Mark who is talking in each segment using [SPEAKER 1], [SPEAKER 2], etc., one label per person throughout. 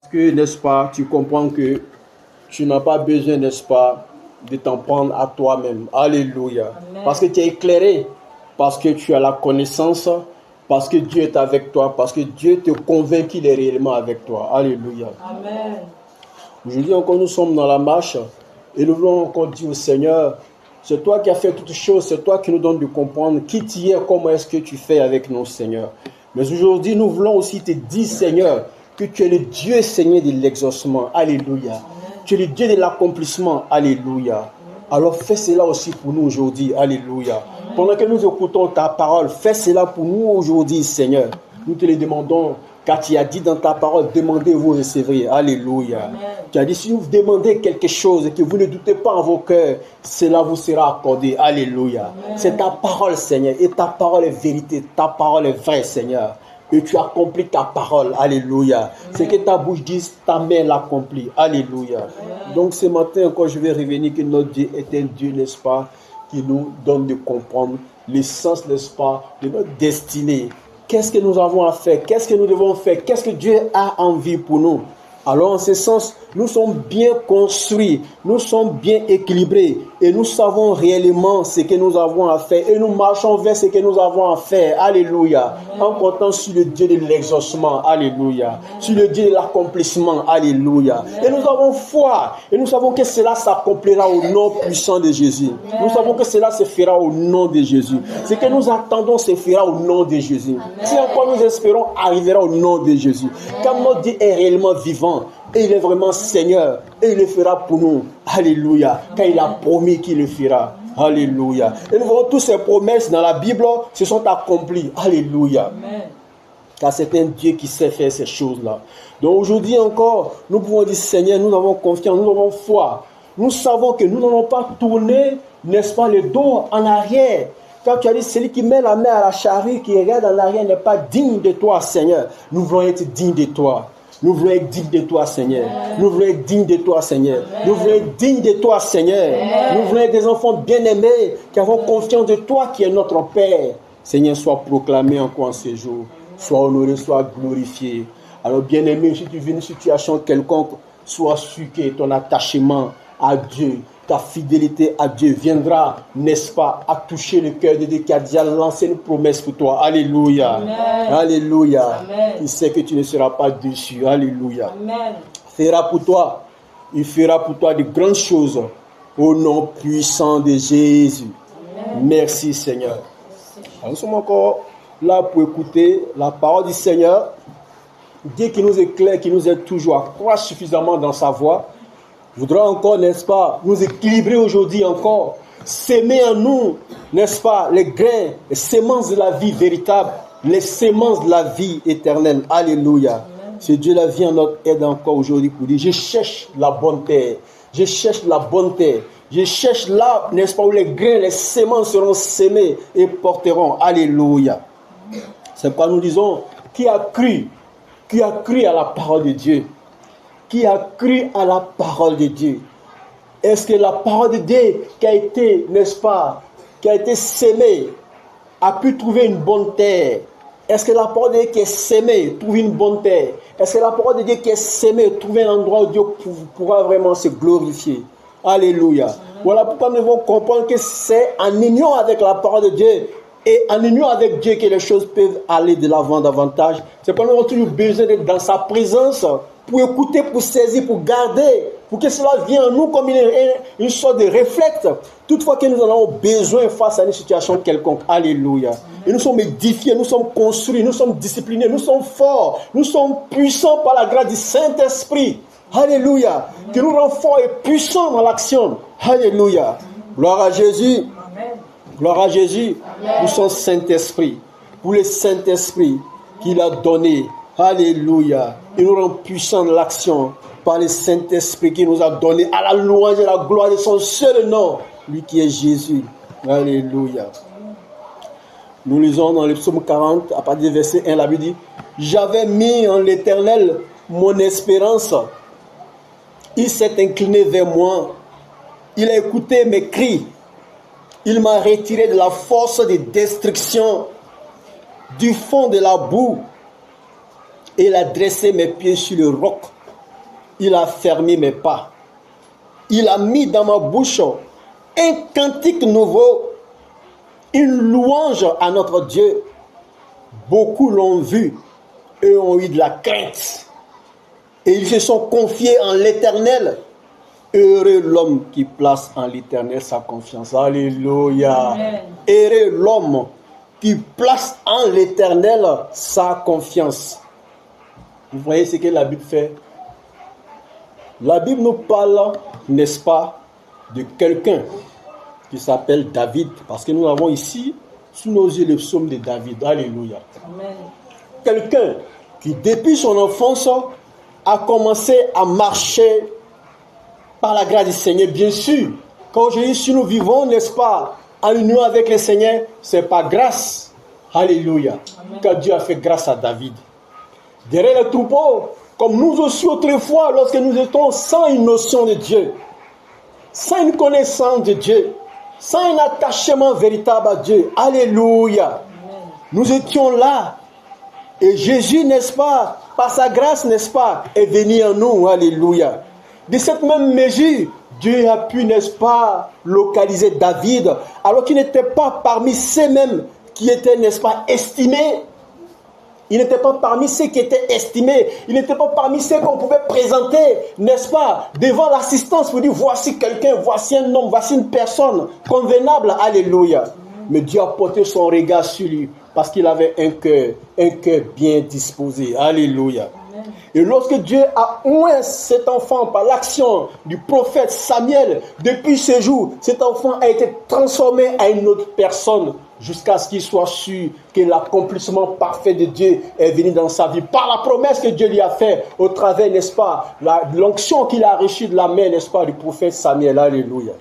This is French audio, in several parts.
[SPEAKER 1] Parce que, n'est-ce pas, tu comprends que tu n'as pas besoin, n'est-ce pas, de t'en prendre à toi-même. Alléluia.
[SPEAKER 2] Amen.
[SPEAKER 1] Parce que tu es éclairé, parce que tu as la connaissance, parce que Dieu est avec toi, parce que Dieu te convainc qu'il est réellement avec toi. Alléluia.
[SPEAKER 2] Amen.
[SPEAKER 1] Aujourd'hui encore, nous sommes dans la marche et nous voulons encore dire au Seigneur, c'est toi qui as fait toutes choses, c'est toi qui nous donnes de comprendre qui tu es, comment est-ce que tu fais avec nous, Seigneur. Mais aujourd'hui, nous voulons aussi te dire, Seigneur, que tu es le Dieu, Seigneur, de l'exaucement. Alléluia. Amen. Tu es le Dieu de l'accomplissement. Alléluia. Alors fais cela aussi pour nous aujourd'hui. Alléluia. Amen. Pendant que nous écoutons ta parole, fais cela pour nous aujourd'hui, Seigneur. Nous te le demandons, car tu as dit dans ta parole, demandez et vous recevrez. Alléluia. Amen. Tu as dit, si vous demandez quelque chose et que vous ne doutez pas en vos cœurs, cela vous sera accordé. Alléluia. Amen. C'est ta parole, Seigneur. Et ta parole est vérité. Ta parole est vraie, Seigneur. Et tu accomplis ta parole. Alléluia. Ce que ta bouche dit, ta main l'accomplit. Alléluia. Amen. Donc ce matin encore, je vais revenir que notre Dieu est un Dieu, n'est-ce pas, qui nous donne de comprendre l'essence, n'est-ce pas, de notre destinée. Qu'est-ce que nous avons à faire? Qu'est-ce que nous devons faire? Qu'est-ce que Dieu a envie pour nous? Alors, en ce sens, nous sommes bien construits, nous sommes bien équilibrés et nous savons réellement ce que nous avons à faire et nous marchons vers ce que nous avons à faire. Alléluia. Amen. En comptant sur le Dieu de l'exaucement. Alléluia. Amen. Sur le Dieu de l'accomplissement. Alléluia. Amen. Et nous avons foi et nous savons que cela s'accomplira au nom puissant de Jésus. Amen. Nous savons que cela se fera au nom de Jésus. Amen. Ce que nous attendons se fera au nom de Jésus. Amen. Si encore nous espérons arrivera au nom de Jésus. Amen. Car notre Dieu est réellement vivant. Et il est vraiment Seigneur. Et il le fera pour nous. Alléluia. Car il a promis qu'il le fera. Alléluia. Et nous voyons toutes ces promesses dans la Bible se sont accomplies. Alléluia. Amen. Car c'est un Dieu qui sait faire ces choses-là. Donc aujourd'hui encore, nous pouvons dire Seigneur, nous avons confiance, nous avons foi. Nous savons que nous n'allons pas tourner, n'est-ce pas, le dos en arrière. Car tu as dit, celui qui met la main à la charrue, qui regarde en arrière, n'est pas digne de toi, Seigneur. Nous voulons être dignes de toi. Nous voulons être dignes de toi, Seigneur. Amen. Nous voulons être dignes de toi, Seigneur. Amen. Nous voulons être dignes de toi, Seigneur. Amen. Nous voulons être des enfants bien-aimés qui avons confiance de toi qui est notre Père. Seigneur, sois proclamé encore en ce jour. Sois honoré, sois glorifié. Alors, bien-aimé, si tu vis une situation quelconque, sois sûr que ton attachement à Dieu, ta fidélité à Dieu viendra, n'est-ce pas, à toucher le cœur de Dieu qui a déjà lancé une promesse pour toi. Alléluia. Amen. Alléluia. Amen. Il sait que tu ne seras pas déçu. Alléluia. Amen. Il fera pour toi de grandes choses au nom puissant de Jésus. Amen. Merci Seigneur. Alors, nous sommes encore là pour écouter la parole du Seigneur. Dieu qui nous éclaire, qui nous aide toujours à croire suffisamment dans sa voix. Voudra encore, n'est-ce pas, nous équilibrer aujourd'hui encore, s'aimer en nous, n'est-ce pas, les grains, les semences de la vie véritable, les semences de la vie éternelle. Alléluia. C'est Dieu la vie en notre aide encore aujourd'hui pour dire, je cherche la bonne terre, je cherche la bonne terre, je cherche là, n'est-ce pas, où les grains, les semences seront sémés et porteront. Alléluia. C'est pourquoi nous disons, qui a cru à la parole de Dieu? Qui a cru à la parole de Dieu? Est-ce que la parole de Dieu qui a été, n'est-ce pas, qui a été sémée, a pu trouver une bonne terre? Est-ce que la parole de Dieu qui est sémée trouve une bonne terre? Est-ce que la parole de Dieu qui est sémée trouve un endroit où Dieu pourra vraiment se glorifier? Alléluia. Voilà pourquoi nous devons comprendre que c'est en union avec la parole de Dieu et en union avec Dieu que les choses peuvent aller de l'avant davantage. C'est pourquoi nous avons toujours besoin d'être dans sa présence, pour écouter, pour saisir, pour garder, pour que cela vienne en nous comme une sorte de réflexe. Toutefois que nous en avons besoin face à une situation quelconque. Alléluia. Et nous sommes édifiés, nous sommes construits, nous sommes disciplinés, nous sommes forts, nous sommes puissants par la grâce du Saint-Esprit. Alléluia. Que nous rendons forts et puissants dans l'action. Alléluia. Gloire à Jésus. Gloire à Jésus. Amen. Nous sommes Saint-Esprit. Pour le Saint-Esprit qu'il a donné. Alléluia. Il nous rend puissants dans l'action par le Saint-Esprit qui nous a donné à la louange et à la gloire de son seul nom, lui qui est Jésus. Alléluia. Nous lisons dans le psaume 40, à partir du verset 1, la Bible dit, j'avais mis en l'Éternel mon espérance. Il s'est incliné vers moi. Il a écouté mes cris. Il m'a retiré de la force de destruction, du fond de la boue. Et il a dressé mes pieds sur le roc il a fermé mes pas. Il a mis dans ma bouche un cantique nouveau, une louange à notre Dieu. Beaucoup l'ont vu et ont eu de la crainte. Et ils se sont confiés en l'Éternel. Heureux l'homme qui place en l'Éternel sa confiance. Alléluia. Amen. Heureux l'homme qui place en l'Éternel sa confiance. Vous voyez ce que la Bible fait? La Bible nous parle, n'est-ce pas, de quelqu'un qui s'appelle David. Parce que nous avons ici, sous nos yeux, le psaume de David. Alléluia. Amen. Quelqu'un qui, depuis son enfance, a commencé à marcher par la grâce du Seigneur. Bien sûr, quand je dis si nous vivons, n'est-ce pas, en union avec le Seigneur, c'est par grâce. Alléluia. Amen. Que Dieu a fait grâce à David. Derrière le troupeau, comme nous aussi autrefois, lorsque nous étions sans une notion de Dieu, sans une connaissance de Dieu, sans un attachement véritable à Dieu. Alléluia. Amen. Nous étions là. Et Jésus, n'est-ce pas, par sa grâce, n'est-ce pas, est venu en nous. Alléluia. De cette même mesure, Dieu a pu, n'est-ce pas, localiser David, alors qu'il n'était pas parmi ceux-mêmes qui étaient, n'est-ce pas, estimés. Il n'était pas parmi ceux qui étaient estimés. Il n'était pas parmi ceux qu'on pouvait présenter, n'est-ce pas, devant l'assistance pour dire voici quelqu'un, voici un homme, voici une personne convenable. Alléluia. Mais Dieu a porté son regard sur lui parce qu'il avait un cœur bien disposé. Alléluia. Et lorsque Dieu a oint cet enfant par l'action du prophète Samuel, depuis ce jour, cet enfant a été transformé à une autre personne jusqu'à ce qu'il soit sûr que l'accomplissement parfait de Dieu est venu dans sa vie. Par la promesse que Dieu lui a faite au travers, n'est-ce pas, l'onction qu'il a reçue de la main, n'est-ce pas, du prophète Samuel. Alléluia.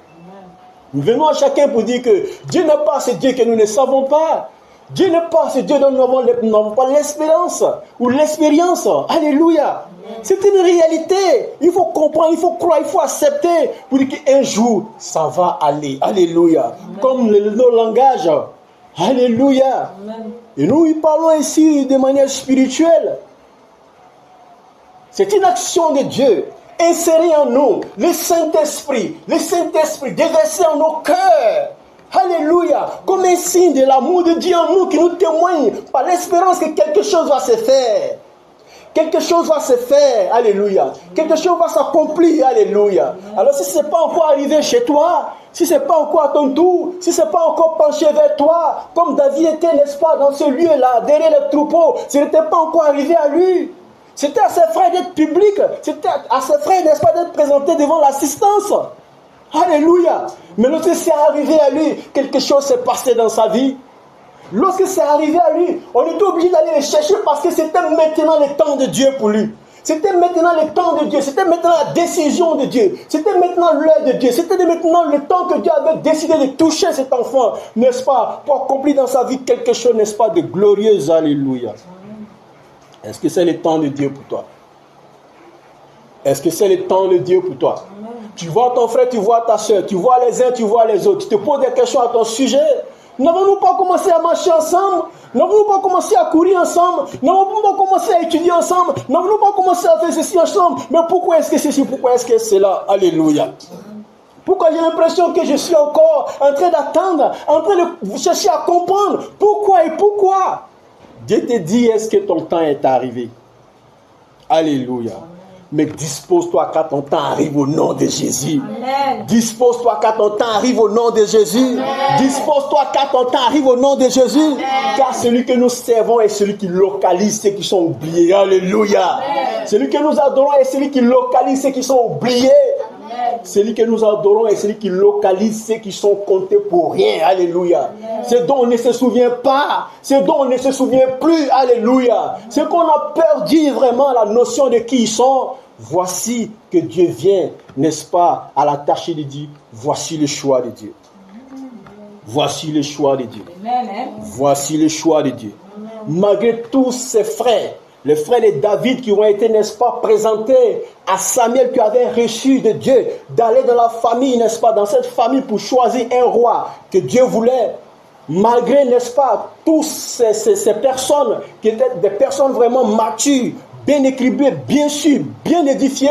[SPEAKER 1] Nous venons à chacun pour dire que Dieu n'est pas ce Dieu que nous ne savons pas. Dieu n'est pas ce Dieu dont nous n'avons pas l'espérance ou l'expérience. Alléluia. C'est une réalité. Il faut comprendre, il faut croire, il faut accepter pour dire qu'un jour, ça va aller. Alléluia. Amen. Comme nos langages. Alléluia. Amen. Et nous parlons ici de manière spirituelle. C'est une action de Dieu. Insérée en nous, le Saint-Esprit déversé en nos cœurs. Alléluia, comme un signe de l'amour de Dieu en nous qui nous témoigne par l'espérance que quelque chose va se faire. Quelque chose va se faire, alléluia. Quelque chose va s'accomplir, alléluia. Alors si ce n'est pas encore arrivé chez toi, si ce n'est pas encore à ton tour, si ce n'est pas encore penché vers toi, comme David était, n'est-ce pas, dans ce lieu-là, derrière le troupeau, ce n'était pas encore arrivé à lui. C'était à ses frères d'être public, c'était à ses frères, n'est-ce pas, d'être présenté devant l'assistance. Alléluia. Mais lorsque c'est arrivé à lui, quelque chose s'est passé dans sa vie. Lorsque c'est arrivé à lui, on était obligé d'aller le chercher parce que c'était maintenant le temps de Dieu pour lui. C'était maintenant le temps de Dieu. C'était maintenant la décision de Dieu. C'était maintenant l'heure de Dieu. C'était maintenant le temps que Dieu avait décidé de toucher cet enfant, n'est-ce pas, pour accomplir dans sa vie quelque chose, n'est-ce pas, de glorieux. Alléluia. Est-ce que c'est le temps de Dieu pour toi? Est-ce que c'est le temps de Dieu pour toi? Tu vois ton frère, tu vois ta soeur, tu vois les uns, tu vois les autres. Tu te poses des questions à ton sujet. N'avons-nous pas commencé à marcher ensemble? N'avons-nous pas commencé à courir ensemble? N'avons-nous pas commencé à étudier ensemble? N'avons-nous pas commencé à faire ceci ensemble? Mais pourquoi est-ce que ceci? Pourquoi est-ce que c'est là? Alléluia. Pourquoi j'ai l'impression que je suis encore en train d'attendre, en train de chercher à comprendre pourquoi et pourquoi? Dieu te dit, est-ce que ton temps est arrivé? Alléluia. Mais dispose-toi quand ton temps arrive au nom de Jésus. Amen. Dispose-toi quand ton temps arrive au nom de Jésus. Amen. Dispose-toi quand ton temps arrive au nom de Jésus. Amen. Car celui que nous servons est celui qui localise ceux qui sont oubliés. Alléluia. Amen. Celui que nous adorons est celui qui localise ceux qui sont oubliés. Amen. Celui que nous adorons est celui qui localise ceux qui sont comptés pour rien. Alléluia. Ce dont on ne se souvient pas, ce dont on ne se souvient plus. Alléluia. Ce qu'on a perdu vraiment la notion de qui ils sont. Voici que Dieu vient, n'est-ce pas, à la tâche de dire, voici le choix de Dieu. Voici le choix de Dieu. Voici le choix de Dieu. Malgré tous ses frères, les frères de David qui ont été, n'est-ce pas, présentés à Samuel qui avait reçu de Dieu, d'aller dans la famille, n'est-ce pas, dans cette famille pour choisir un roi que Dieu voulait. Malgré, n'est-ce pas, tous ces personnes qui étaient des personnes vraiment matures, bien équilibrées, bien sûres, bien édifiées,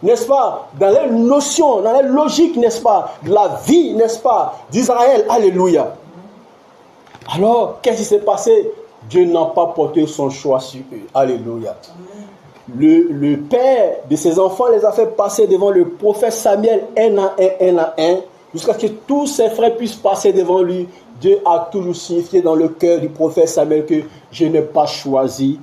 [SPEAKER 1] n'est-ce pas, dans les notions, dans les logiques, n'est-ce pas, de la vie, n'est-ce pas, d'Israël. Alléluia. Alors, qu'est-ce qui s'est passé? Dieu n'a pas porté son choix sur eux. Alléluia. Le père de ses enfants les a fait passer devant le prophète Samuel un à un, jusqu'à ce que tous ses frères puissent passer devant lui. Dieu a toujours signifié dans le cœur du prophète Samuel que je n'ai pas choisi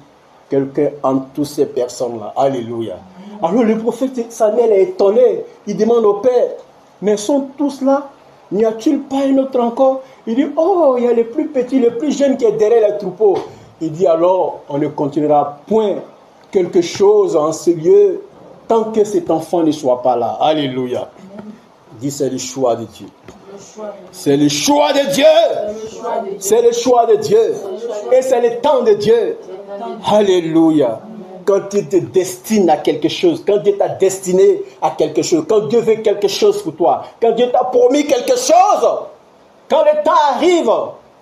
[SPEAKER 1] quelqu'un entre toutes ces personnes-là. Alléluia. Alors le prophète Samuel est étonné. Il demande au père, mais sont tous là? N'y a-t-il pas un autre encore? Il dit, oh, il y a le plus petit, le plus jeune qui est derrière les troupeaux. Il dit, alors, on ne continuera point quelque chose en ce lieu tant que cet enfant ne soit pas là. Alléluia. Il dit, c'est le choix de Dieu. C'est le choix de Dieu. C'est le choix de Dieu. Et c'est le temps de Dieu. Alléluia. Quand Dieu te destine à quelque chose, quand Dieu t'a destiné à quelque chose, quand Dieu veut quelque chose pour toi, quand Dieu t'a promis quelque chose, quand le temps arrive,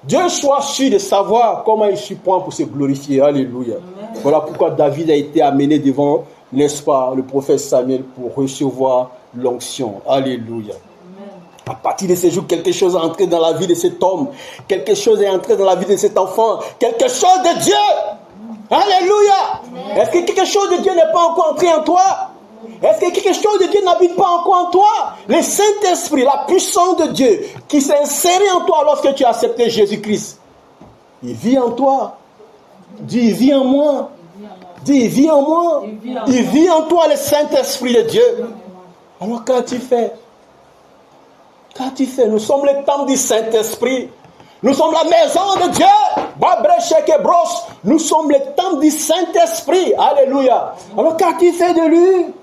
[SPEAKER 1] Dieu soit sûr de savoir comment il s'y prend pour se glorifier. Alléluia. Amen. Voilà pourquoi David a été amené devant, n'est-ce pas, le prophète Samuel pour recevoir l'onction. Alléluia. Amen. À partir de ce jour, quelque chose est entré dans la vie de cet homme. Quelque chose est entré dans la vie de cet enfant. Quelque chose de Dieu. Alléluia. Amen. Est-ce que quelque chose de Dieu n'est pas encore entré en toi? Est-ce que quelque chose de Dieu n'habite pas encore en toi? Le Saint-Esprit, la puissance de Dieu qui s'est insérée en toi lorsque tu as accepté Jésus-Christ. Il vit en toi. Dis, il vit en moi. Dis, il vit en moi. Il vit en toi le Saint-Esprit de Dieu. Alors quand tu fais, nous sommes le temple du Saint-Esprit. Nous sommes la maison de Dieu. Nous sommes le temple du Saint-Esprit. Alléluia. Alors qu'as-tu fait de lui?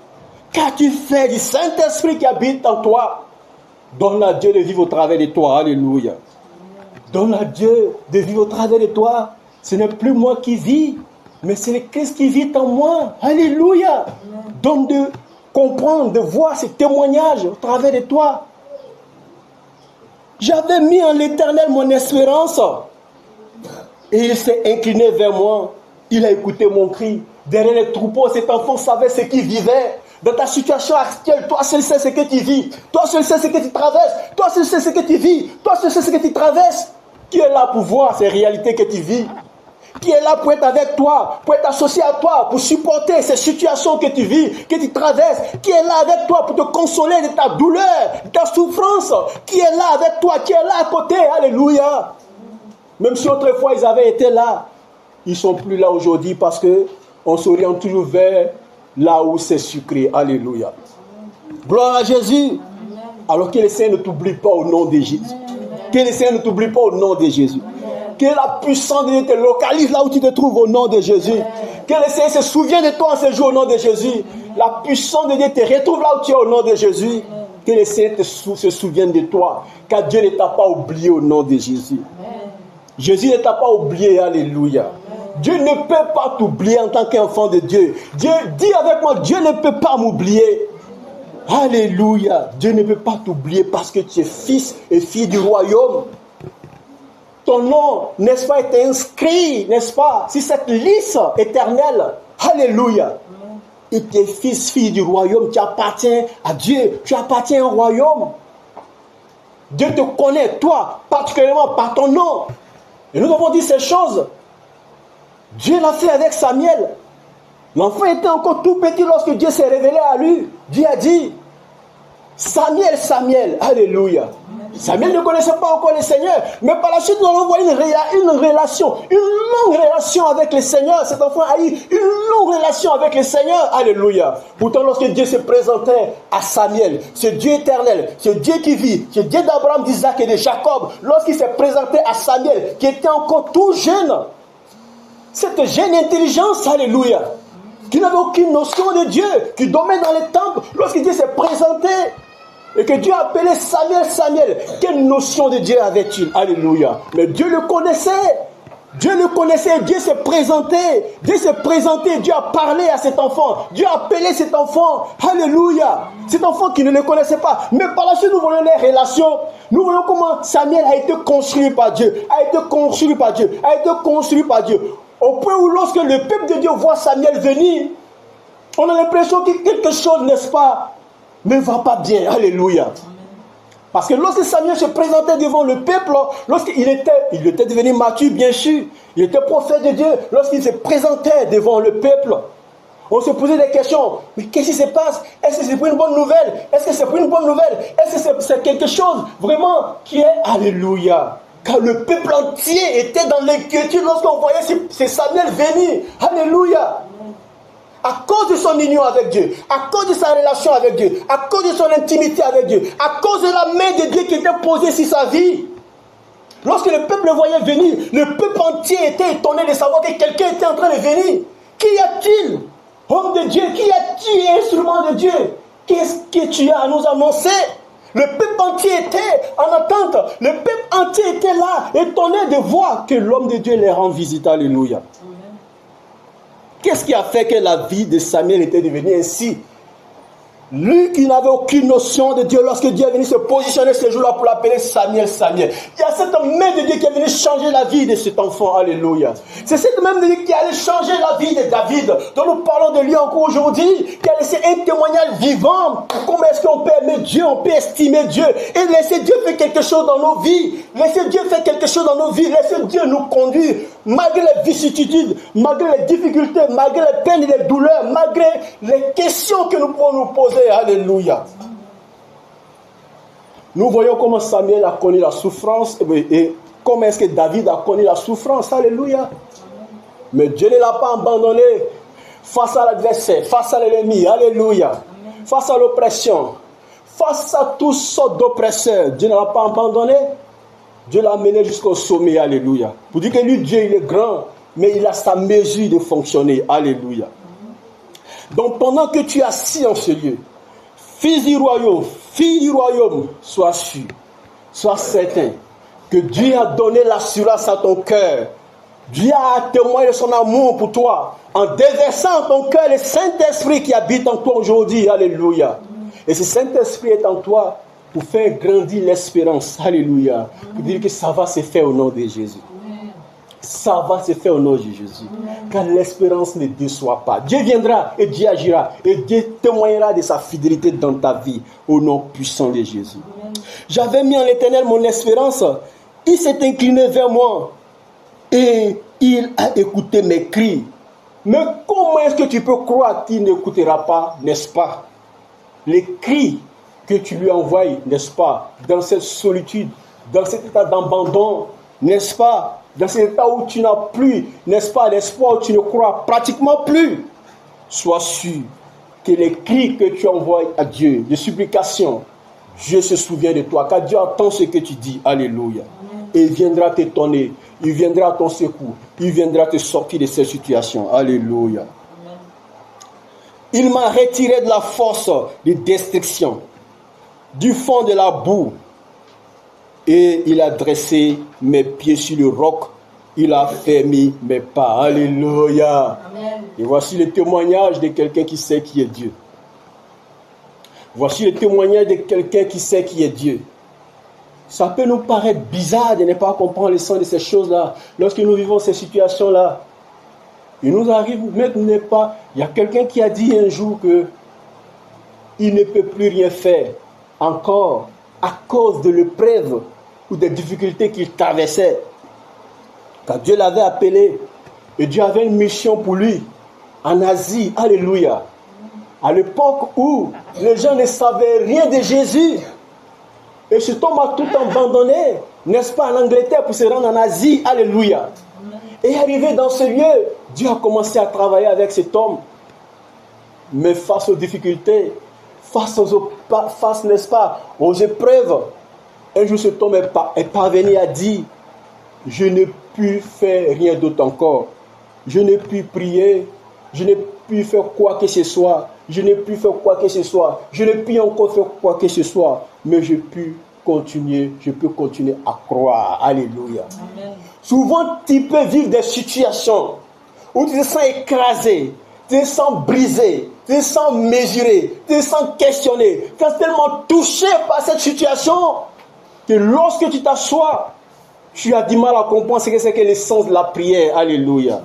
[SPEAKER 1] Qu'as-tu fait du Saint-Esprit qui habite en toi? Donne à Dieu de vivre au travers de toi. Alléluia. Donne à Dieu de vivre au travers de toi. Ce n'est plus moi qui vis, mais c'est le Christ qui vit en moi. Alléluia. Donne de comprendre, de voir ces témoignages au travers de toi. J'avais mis en l'Éternel mon espérance. Et il s'est incliné vers moi. Il a écouté mon cri. Derrière les troupeaux, cet enfant savait ce qu'il vivait. Dans ta situation actuelle, toi seul sais ce que tu vis. Toi seul sais ce que tu traverses. Toi seul sais ce que tu vis. Toi seul sais ce que tu traverses. Qui est là pour voir ces réalités que tu vis? Qui est là pour être avec toi, pour être associé à toi, pour supporter ces situations que tu vis, que tu traverses? Qui est là avec toi pour te consoler de ta douleur, de ta souffrance? Qui est là avec toi? Qui est là à côté? Alléluia. Même si autrefois ils avaient été là, ils ne sont plus là aujourd'hui parce qu'on s'oriente toujours vers là où c'est sucré. Alléluia. Gloire à Jésus. Alors que le Seigneur ne t'oublie pas au nom de Jésus. Que le Seigneur ne t'oublie pas au nom de Jésus. Que la puissance de Dieu te localise là où tu te trouves au nom de Jésus. Que le Seigneur se souvienne de toi en ce jour au nom de Jésus. La puissance de Dieu te retrouve là où tu es au nom de Jésus. Que le Seigneur se souvienne de toi. Car Dieu ne t'a pas oublié au nom de Jésus. Jésus ne t'a pas oublié. Alléluia. Dieu ne peut pas t'oublier en tant qu'enfant de Dieu. Dieu, dis avec moi, Dieu ne peut pas m'oublier. Alléluia. Dieu ne peut pas t'oublier parce que tu es fils et fille du royaume. Ton nom, n'est-ce pas, est inscrit, n'est-ce pas, sur cette liste éternelle. Alléluia. Et tu es fils, fille du royaume. Tu appartiens à Dieu. Tu appartiens au royaume. Dieu te connaît, toi, particulièrement par ton nom. Et nous avons dit ces choses. Dieu l'a fait avec Samuel. L'enfant était encore tout petit lorsque Dieu s'est révélé à lui. Dieu a dit, Samuel, Samuel, alléluia. Samuel ne connaissait pas encore le Seigneur, mais par la suite nous allons voir une relation, une longue relation avec le Seigneur. Cet enfant a eu une longue relation avec le Seigneur, alléluia. Pourtant lorsque Dieu se présentait à Samuel, ce Dieu éternel, ce Dieu qui vit, ce Dieu d'Abraham, d'Isaac et de Jacob, lorsqu'il s'est présenté à Samuel, qui était encore tout jeune, cette jeune intelligence, alléluia, qui n'avait aucune notion de Dieu, qui dormait dans les temples, lorsque Dieu s'est présenté, et que Dieu appelait Samuel, Samuel, quelle notion de Dieu avait-il? Alléluia. Mais Dieu le connaissait. Dieu le connaissait, Dieu s'est présenté. Dieu s'est présenté, Dieu a parlé à cet enfant. Dieu a appelé cet enfant. Alléluia. Cet enfant qui ne le connaissait pas. Mais par la suite, nous voyons les relations. Nous voyons comment Samuel a été construit par Dieu. A été construit par Dieu. A été construit par Dieu. Au point où lorsque le peuple de Dieu voit Samuel venir, On a l'impression que quelque chose, n'est-ce pas, ne va pas bien. Alléluia. Parce que lorsque Samuel se présentait devant le peuple, lorsqu'il était devenu mature, bien sûr, il était prophète de Dieu, lorsqu'il se présentait devant le peuple, on se posait des questions. Mais qu'est-ce qui se passe? Est-ce que c'est pour une bonne nouvelle? Est-ce que c'est pour une bonne nouvelle? Est-ce que c'est quelque chose vraiment qui est Alléluia? Car le peuple entier était dans l'inquiétude lorsqu'on voyait ces Samuel venir. Alléluia. À cause de son union avec Dieu, à cause de sa relation avec Dieu, à cause de son intimité avec Dieu, à cause de la main de Dieu qui était posée sur sa vie. Lorsque le peuple le voyait venir, le peuple entier était étonné de savoir que quelqu'un était en train de venir. Qui a-t-il? Homme de Dieu, qui a-t-il? Instrument de Dieu? Qu'est-ce que tu as à nous annoncer? Le peuple entier était en attente. Le peuple entier était là, étonné de voir que l'homme de Dieu les rend visite. Alléluia. Qu'est-ce qui a fait que la vie de Samuel était devenue ainsi? Lui qui n'avait aucune notion de Dieu, lorsque Dieu est venu se positionner ce jour-là pour l'appeler Samuel, Samuel. Il y a cette main de Dieu qui est venue changer la vie de cet enfant. Alléluia. C'est cette même de Dieu qui allait changer la vie de David, dont nous parlons de lui encore aujourd'hui, qui a laissé un témoignage vivant. Comment est-ce qu'on peut aimer Dieu, on peut estimer Dieu, et laisser Dieu faire quelque chose dans nos vies. Laisser Dieu faire quelque chose dans nos vies. Laisser Dieu nous conduire, malgré les vicissitudes, malgré les difficultés, malgré les peines et les douleurs, malgré les questions que nous pouvons nous poser. Alléluia. Nous voyons comment Samuel a connu la souffrance et comment est-ce que David a connu la souffrance. Alléluia. Mais Dieu ne l'a pas abandonné face à l'adversaire, face à l'ennemi. Alléluia. Face à l'oppression, face à toutes sortes d'oppresseurs. Dieu ne l'a pas abandonné. Dieu l'a mené jusqu'au sommet. Alléluia. Pour dire que lui, Dieu, il est grand, mais il a sa mesure de fonctionner. Alléluia. Donc pendant que tu es assis en ce lieu, fils du royaume, fille du royaume, sois sûr, sois certain que Dieu a donné l'assurance à ton cœur. Dieu a témoigné de son amour pour toi en déversant en ton cœur le Saint-Esprit qui habite en toi aujourd'hui. Alléluia. Et ce Saint-Esprit est en toi pour faire grandir l'espérance. Alléluia. Pour dire que ça va se faire au nom de Jésus. Ça va se faire au nom de Jésus. Car l'espérance ne déçoit pas. Dieu viendra et Dieu agira. Et Dieu témoignera de sa fidélité dans ta vie. Au nom puissant de Jésus. J'avais mis en l'Éternel mon espérance. Il s'est incliné vers moi. Et il a écouté mes cris. Mais comment est-ce que tu peux croire qu'il n'écoutera pas, n'est-ce pas? Les cris que tu lui envoies, n'est-ce pas? Dans cette solitude, dans cet état d'abandon, n'est-ce pas? Dans cet état où tu n'as plus, n'est-ce pas, l'espoir, où tu ne crois pratiquement plus. Sois sûr que les cris que tu envoies à Dieu, de supplication, Dieu se souvient de toi, car Dieu entend ce que tu dis. Alléluia. Et il viendra t'étonner, il viendra à ton secours, il viendra te sortir de cette situation. Alléluia. Amen. Il m'a retiré de la force de destruction, du fond de la boue, et il a dressé mes pieds sur le roc, il a fermé mes pas. Alléluia. Amen. Et voici le témoignage de quelqu'un qui sait qui est Dieu. Voici le témoignage de quelqu'un qui sait qui est Dieu. Ça peut nous paraître bizarre de ne pas comprendre le sens de ces choses-là. Lorsque nous vivons ces situations-là, il nous arrive même n'est pas. Il y a quelqu'un qui a dit un jour que il ne peut plus rien faire encore à cause de l'épreuve ou des difficultés qu'il traversait. Car Dieu l'avait appelé et Dieu avait une mission pour lui en Asie. Alléluia. À l'époque où les gens ne savaient rien de Jésus. Et cet homme a tout abandonné, n'est-ce pas, en Angleterre pour se rendre en Asie. Alléluia. Et arrivé dans ce lieu, Dieu a commencé à travailler avec cet homme. Mais face aux difficultés, face, n'est-ce pas, aux épreuves, un jour cet homme est parvenu à dire, je n'ai pu faire rien d'autre encore. Je n'ai pu prier, je n'ai pu faire quoi que ce soit. Je n'ai pu faire quoi que ce soit. Je n'ai pu encore faire quoi que ce soit. Mais je peux continuer à croire. Alléluia. Amen. Souvent, tu peux vivre des situations où tu te sens écrasé, tu te sens brisé, tu te sens mesuré, tu te sens questionné. Tu es tellement touché par cette situation que lorsque tu t'assois, tu as du mal à comprendre ce que c'est que l'essence de la prière. Alléluia.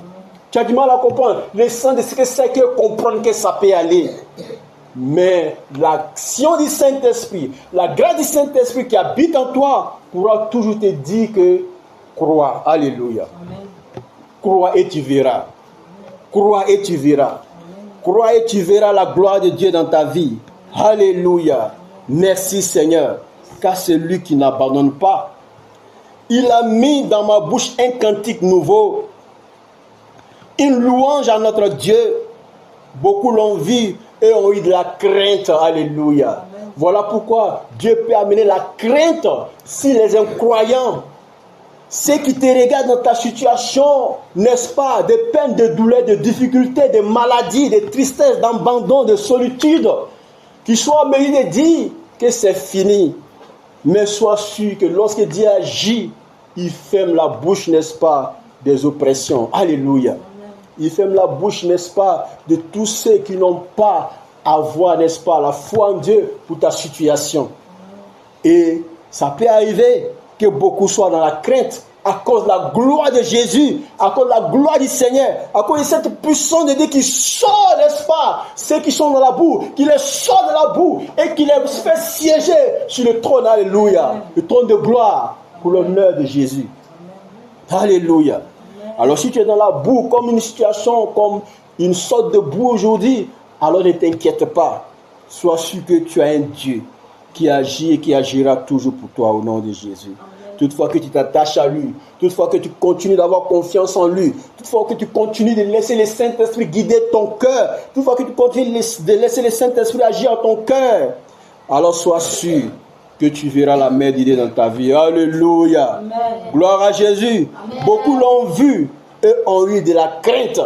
[SPEAKER 1] Tu as du mal à comprendre. Le Saint-Esprit sait que comprendre que ça peut aller. Mais l'action du Saint-Esprit, la grâce du Saint-Esprit qui habite en toi pourra toujours te dire que crois. Alléluia. Amen. Crois et tu verras. Crois et tu verras. Crois et tu verras la gloire de Dieu dans ta vie. Alléluia. Merci Seigneur, car c'est lui qui n'abandonne pas. Il a mis dans ma bouche un cantique nouveau, une louange à notre Dieu. Beaucoup l'ont vu et ont eu de la crainte. Alléluia. Amen. Voilà pourquoi Dieu peut amener la crainte si les incroyants, ceux qui te regardent dans ta situation, n'est-ce pas, de peines, de douleurs, de difficultés, de maladies, de tristesse, d'abandon, de solitude, qui soient obligés de dire que c'est fini. Mais sois sûr que lorsque Dieu agit, il ferme la bouche, n'est-ce pas, des oppressions. Alléluia. Il ferme la bouche, n'est-ce pas, de tous ceux qui n'ont pas à voir, n'est-ce pas, la foi en Dieu pour ta situation. Et ça peut arriver que beaucoup soient dans la crainte à cause de la gloire de Jésus, à cause de la gloire du Seigneur, à cause de cette puissance de Dieu qui sort, n'est-ce pas, ceux qui sont dans la boue, qui les sort de la boue et qui les fait siéger sur le trône, alléluia, le trône de gloire pour l'honneur de Jésus. Alléluia. Alors si tu es dans la boue, comme une situation, comme une sorte de boue aujourd'hui, alors ne t'inquiète pas. Sois sûr que tu as un Dieu qui agit et qui agira toujours pour toi au nom de Jésus. Toutefois que tu t'attaches à lui, toutefois que tu continues d'avoir confiance en lui, toutefois que tu continues de laisser le Saint-Esprit guider ton cœur, toutefois que tu continues de laisser le Saint-Esprit agir en ton cœur, alors sois sûr que tu verras la main d'idée dans ta vie. Alléluia. Amen. Gloire à Jésus. Amen. Beaucoup l'ont vu et ont eu de la crainte.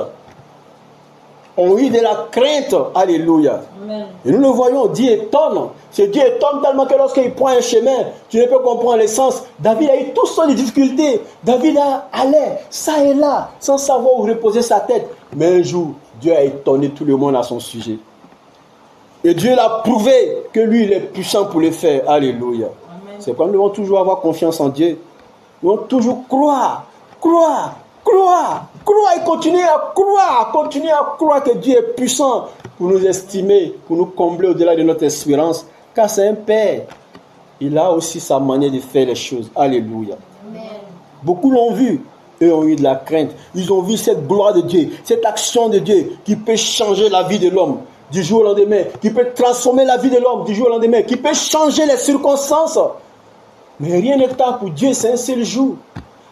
[SPEAKER 1] Ont eu de la crainte. Alléluia. Amen. Et nous le voyons, Dieu étonne. Ce Dieu étonne tellement que lorsqu'il prend un chemin, tu ne peux comprendre le sens. David a eu toutes sortes de difficultés. David allait ça et là, sans savoir où reposer sa tête. Mais un jour, Dieu a étonné tout le monde à son sujet. Et Dieu l'a prouvé que lui, il est puissant pour le faire. Alléluia. Amen. C'est pourquoi nous devons toujours avoir confiance en Dieu. Nous devons toujours croire et continuer à croire que Dieu est puissant pour nous estimer, pour nous combler au-delà de notre espérance. Car c'est un Père. Il a aussi sa manière de faire les choses. Alléluia. Amen. Beaucoup l'ont vu. Eux ont eu de la crainte. Ils ont vu cette gloire de Dieu, cette action de Dieu qui peut changer la vie de l'homme du jour au lendemain, qui peut transformer la vie de l'homme du jour au lendemain, qui peut changer les circonstances. Mais rien n'est tard pour Dieu, c'est un seul jour.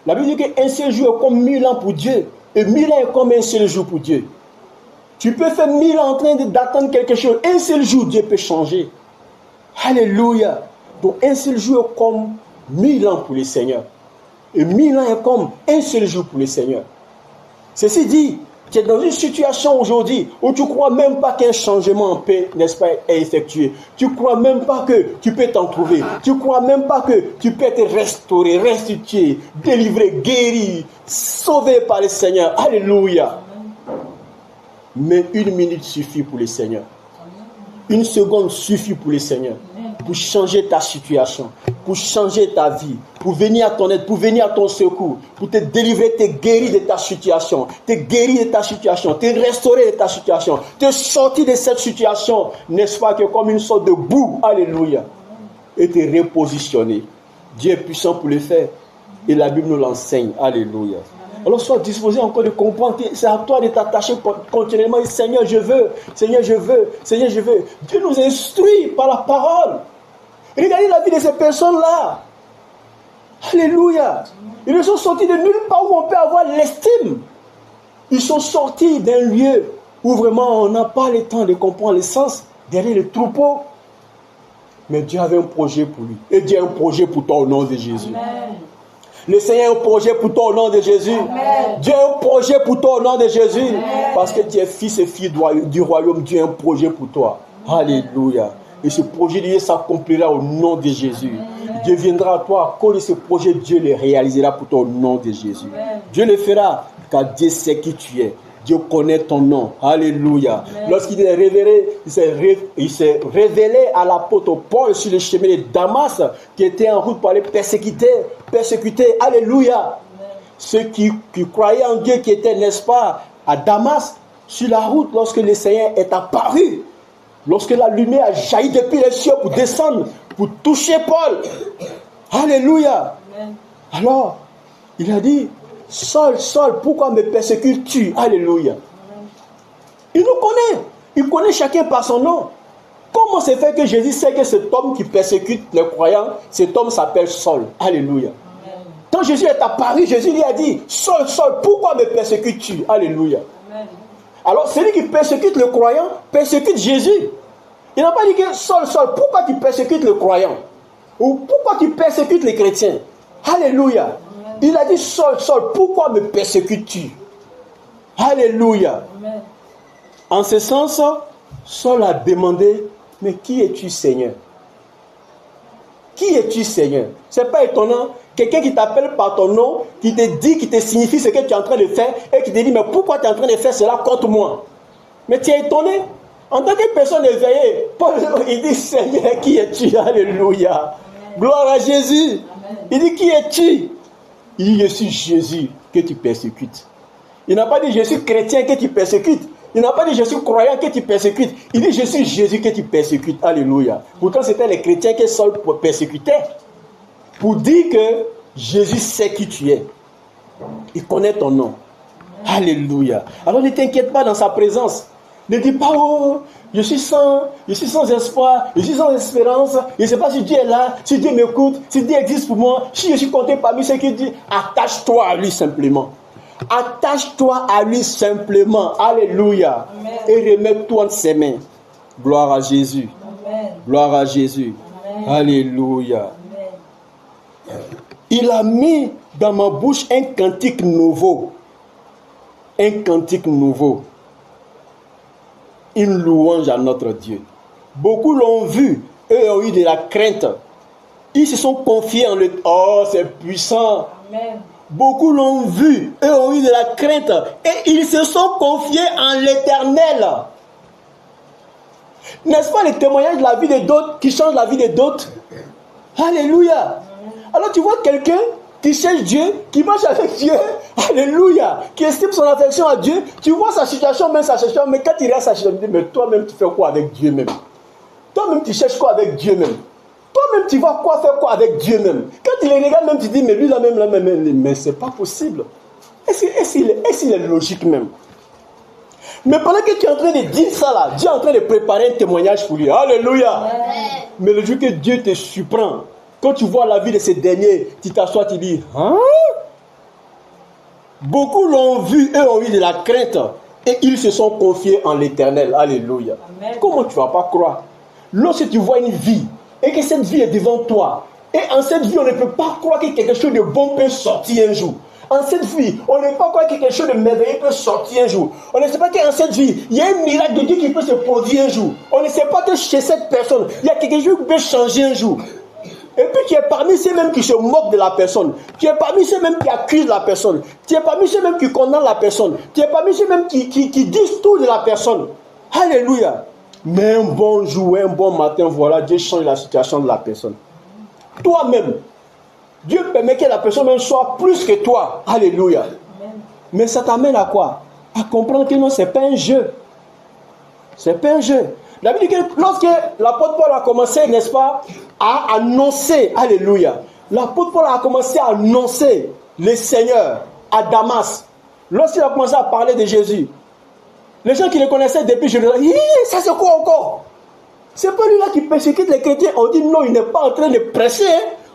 [SPEAKER 1] La Bible dit qu'un seul jour est comme 1000 ans pour Dieu, et 1000 ans est comme un seul jour pour Dieu. Tu peux faire 1000 ans en train d'attendre quelque chose, un seul jour Dieu peut changer. Alléluia. Donc un seul jour est comme 1000 ans pour le Seigneur, et 1000 ans est comme un seul jour pour le Seigneur. Ceci dit, tu es dans une situation aujourd'hui où tu ne crois même pas qu'un changement en paix, n'est-ce pas, est effectué. Tu ne crois même pas que tu peux t'en trouver. Tu ne crois même pas que tu peux être restauré, restitué, délivré, guéri, sauvé par le Seigneur. Alléluia. Mais une minute suffit pour le Seigneur. Une seconde suffit pour le Seigneur. Pour changer ta situation, pour changer ta vie, pour venir à ton aide, pour venir à ton secours, pour te délivrer, te guérir de ta situation, te guérir de ta situation, te restaurer de ta situation, te sortir de cette situation, n'est-ce pas, que comme une sorte de boue, alléluia, et te repositionner. Dieu est puissant pour le faire, et la Bible nous l'enseigne, alléluia. Alors sois disposé encore de comprendre que c'est à toi de t'attacher continuellement. Seigneur, je veux, Seigneur, je veux, Seigneur, je veux. Dieu nous instruit par la parole. Regardez la vie de ces personnes-là. Alléluia. Ils ne sont sortis de nulle part où on peut avoir l'estime. Ils sont sortis d'un lieu où vraiment on n'a pas le temps de comprendre le sens derrière le troupeau. Mais Dieu avait un projet pour lui. Et Dieu a un projet pour toi au nom de Jésus. Amen. Le Seigneur a un projet pour toi au nom de Jésus. Amen. Dieu a un projet pour toi au nom de Jésus. Amen. Parce que tu es fils et fille du royaume. Dieu a un projet pour toi. Alléluia. Et ce projet de Dieu s'accomplira au nom de Jésus. Amen. Dieu viendra à toi. À cause de ce projet, Dieu le réalisera pour toi au nom de Jésus. Amen. Dieu le fera car Dieu sait qui tu es. Dieu connaît ton nom. Alléluia. Amen. Lorsqu'il est révélé, il s'est révélé à l'apôtre Paul sur le chemin de Damas, qui était en route pour aller persécuter. Alléluia. Amen. Ceux qui croyaient en Dieu, qui étaient, n'est-ce pas, à Damas, sur la route, lorsque le Seigneur est apparu, lorsque la lumière a jailli depuis les cieux pour descendre, pour toucher Paul. Alléluia. Amen. Alors, il a dit, Saul, Saul, pourquoi me persécutes-tu? Alléluia. Amen. Il nous connaît. Il connaît chacun par son nom. Comment c'est fait que Jésus sait que cet homme qui persécute les croyants, cet homme s'appelle Saul? Alléluia. Amen. Quand Jésus est apparu, Jésus lui a dit, Saul, Saul, pourquoi me persécutes-tu? Alléluia. Amen. Alors, celui qui persécute le croyant, persécute Jésus. Il n'a pas dit que Saul, Saul, pourquoi tu persécutes le croyant? Ou pourquoi tu persécutes les chrétiens? Alléluia. Amen. Il a dit, Saul, Saul, pourquoi me persécutes-tu? Alléluia. Amen. En ce sens, Saul a demandé, mais qui es-tu, Seigneur? Qui es-tu, Seigneur? Ce n'est pas étonnant. Quelqu'un qui t'appelle par ton nom, qui te dit, qui te signifie ce que tu es en train de faire, et qui te dit, mais pourquoi tu es en train de faire cela contre moi? Mais tu es étonné. En tant que personne éveillée, Paul, il dit, Seigneur, qui es-tu? Alléluia. Amen. Gloire à Jésus. Amen. Il dit, qui es-tu? Il dit, je suis Jésus que tu persécutes. Il n'a pas dit, je suis chrétien que tu persécutes. Il n'a pas dit, je suis croyant que tu persécutes. Il dit, je suis Jésus que tu persécutes. Alléluia. Pourtant, c'était les chrétiens que Saul persécutait. Pour dire que Jésus sait qui tu es. Il connaît ton nom. Alléluia. Alors ne t'inquiète pas dans sa présence. Ne dis pas, oh, je suis sans espoir, je suis sans espérance, je ne sais pas si Dieu est là, si Dieu m'écoute, si Dieu existe pour moi, si je suis compté parmi ceux qui disent, attache-toi à lui simplement. Attache-toi à lui simplement. Alléluia. Amen. Et remets-toi entre ses mains. Gloire à Jésus. Amen. Gloire à Jésus. Amen. Alléluia. Amen. Il a mis dans ma bouche un cantique nouveau. Un cantique nouveau. Une louange à notre Dieu. Beaucoup l'ont vu. Eux ont eu de la crainte. Ils se sont confiés en le... Oh, c'est puissant. Amen. Beaucoup l'ont vu, eux ont eu de la crainte et ils se sont confiés en l'Éternel. N'est-ce pas le témoignage de la vie de d'autres qui change la vie de d'autres? Alléluia. Alors tu vois quelqu'un qui cherche Dieu, qui marche avec Dieu, alléluia, qui estime son affection à Dieu, tu vois sa situation, même sa situation, mais quand il regarde sa situation, il dit, mais toi-même tu fais quoi avec Dieu même? Toi-même tu cherches quoi avec Dieu même? Toi-même, tu vas faire quoi avec Dieu même? Quand il les regarde même, tu dis, mais lui là même, mais c'est pas possible. Est-ce qu'il est logique même? Mais pendant que tu es en train de dire ça là, Dieu est en train de préparer un témoignage pour lui. Alléluia. Amen. Mais le jour que Dieu te surprend, quand tu vois la vie de ces derniers, tu t'assois, tu dis, hein? Beaucoup l'ont vu, eux ont eu de la crainte, et ils se sont confiés en l'Éternel. Alléluia. Amen. Comment tu ne vas pas croire? Lorsque tu vois une vie, et que cette vie est devant toi. Et en cette vie, on ne peut pas croire que quelque chose de bon peut sortir un jour. En cette vie, on ne peut pas croire que quelque chose de merveilleux peut sortir un jour. On ne sait pas qu'en cette vie, il y a un miracle de Dieu qui peut se produire un jour. On ne sait pas que chez cette personne, il y a quelque chose qui peut changer un jour. Et puis tu es parmi ceux mêmes qui se moquent de la personne. Tu es parmi ceux mêmes qui accusent la personne. Tu es parmi ceux mêmes qui condamnent la personne. Tu es parmi ceux mêmes qui disent tout de la personne. Alléluia. Mais un bon jour, un bon matin, voilà, Dieu change la situation de la personne. Toi-même, Dieu permet que la personne même soit plus que toi. Alléluia. Amen. Mais ça t'amène à quoi? À comprendre que non, ce n'est pas un jeu. Ce n'est pas un jeu. La Bible dit que lorsque l'apôtre Paul a commencé, n'est-ce pas, à annoncer, alléluia, l'apôtre Paul a commencé à annoncer le Seigneur à Damas. Lorsqu'il a commencé à parler de Jésus, les gens qui le connaissaient depuis, je leur dis, ça c'est quoi encore? C'est pas lui-là qui persécute les chrétiens. On dit non, il n'est pas en train de prêcher.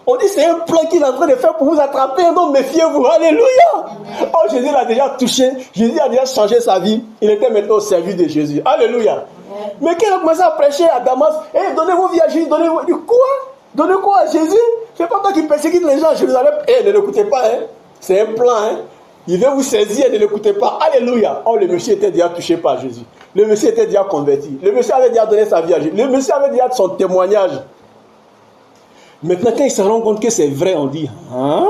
[SPEAKER 1] On dit c'est un plan qu'il est en train de faire pour vous attraper. Non, méfiez-vous. Alléluia. Oh, Jésus l'a déjà touché. Jésus a déjà changé sa vie. Il était maintenant au service de Jésus. Alléluia. Mais quand il a commencé à prêcher à Damas, donnez vos vies à Jésus, donnez vos... Quoi? Donnez quoi à Jésus? C'est pas toi qui persécute les gens à Jérusalem. Ne l'écoutez pas. C'est un plan. Il veut vous saisir et ne l'écoutez pas. Alléluia. Oh, le monsieur était déjà touché par Jésus. Le monsieur était déjà converti. Le monsieur avait déjà donné sa vie à Jésus. Le monsieur avait déjà son témoignage. Maintenant, quand il se rend compte que c'est vrai, on dit, hein?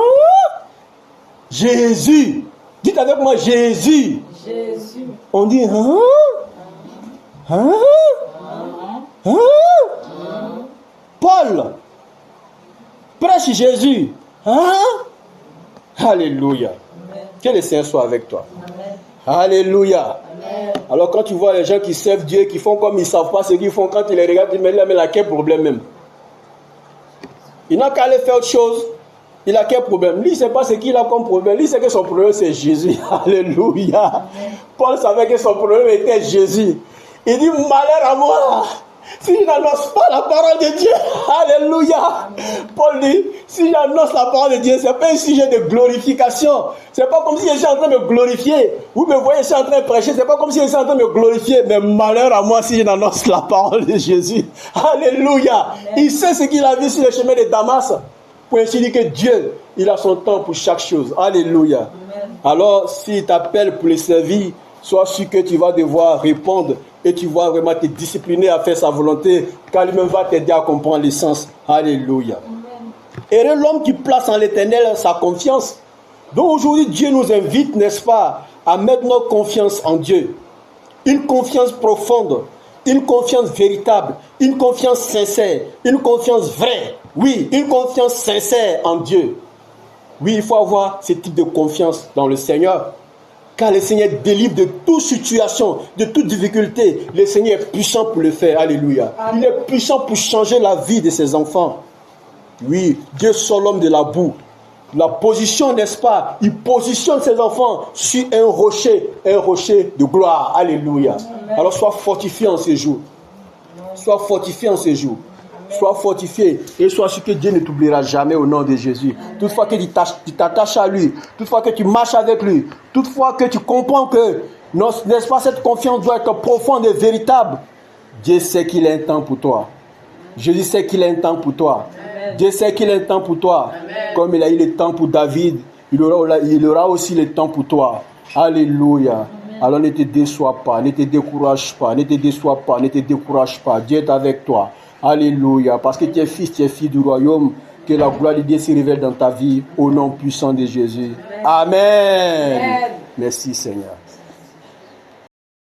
[SPEAKER 1] Jésus. Dites avec moi, Jésus. Jésus. On dit, hein? Hein? Hein? Paul. Prêche Jésus. Hein? Alléluia. Que le Seigneur soit avec toi. Amen. Alléluia. Amen. Alors quand tu vois les gens qui servent Dieu, qui font comme ils ne savent pas ce qu'ils font, quand tu les regardes, tu te dis, mais là, quel problème même? Il n'a qu'à aller faire autre chose. Il a quel problème? Lui, il ne sait pas ce qu'il a comme problème. Lui, il sait que son problème, c'est Jésus. Alléluia. Amen. Paul savait que son problème était Jésus. Il dit, malheur à moi, si je n'annonce pas la parole de Dieu. Alléluia. Amen. Paul dit, si j'annonce la parole de Dieu, ce n'est pas un sujet de glorification. Ce n'est pas comme si je suis en train de me glorifier. Vous me voyez, je suis en train de prêcher. Ce n'est pas comme si je suis en train de me glorifier. Mais malheur à moi si je n'annonce la parole de Jésus. Alléluia. Amen. Il sait ce qu'il a vu sur le chemin de Damas. Pour ainsi dire que Dieu, il a son temps pour chaque chose. Alléluia. Amen. Alors, s'il t'appelle pour le servir, sois sûr que tu vas devoir répondre et tu vas vraiment te discipliner à faire sa volonté, car lui-même va t'aider à comprendre l'essence. Alléluia. Et l'homme qui place en l'Éternel sa confiance. Donc aujourd'hui, Dieu nous invite, n'est-ce pas, à mettre notre confiance en Dieu. Une confiance profonde, une confiance véritable, une confiance sincère, une confiance vraie. Oui, une confiance sincère en Dieu. Oui, il faut avoir ce type de confiance dans le Seigneur. Car le Seigneur délivre de toute situation, de toute difficulté. Le Seigneur est puissant pour le faire. Alléluia. Amen. Il est puissant pour changer la vie de ses enfants. Oui, Dieu sort l'homme de la boue. La position, n'est-ce pas? Il positionne ses enfants sur un rocher de gloire. Alléluia. Amen. Alors sois fortifié en ces jours. Sois fortifié en ces jours. Sois fortifié et sois sûr que Dieu ne t'oubliera jamais au nom de Jésus. Toutefois que tu t'attaches à lui, toutefois que tu marches avec lui, toutefois que tu comprends que, n'est-ce pas, cette confiance doit être profonde et véritable. Dieu sait qu'il a un temps pour toi. Jésus sait qu'il a un temps pour toi. Amen. Dieu sait qu'il a un temps pour toi. Amen. Comme il a eu le temps pour David, il aura aussi le temps pour toi. Alléluia. Amen. Alors ne te déçois pas, ne te décourage pas, ne te déçois pas, ne te décourage pas. Dieu est avec toi. Alléluia. Parce que tu es fille du royaume. Que la gloire de Dieu se révèle dans ta vie au nom puissant de Jésus. Amen. Amen. Merci Seigneur.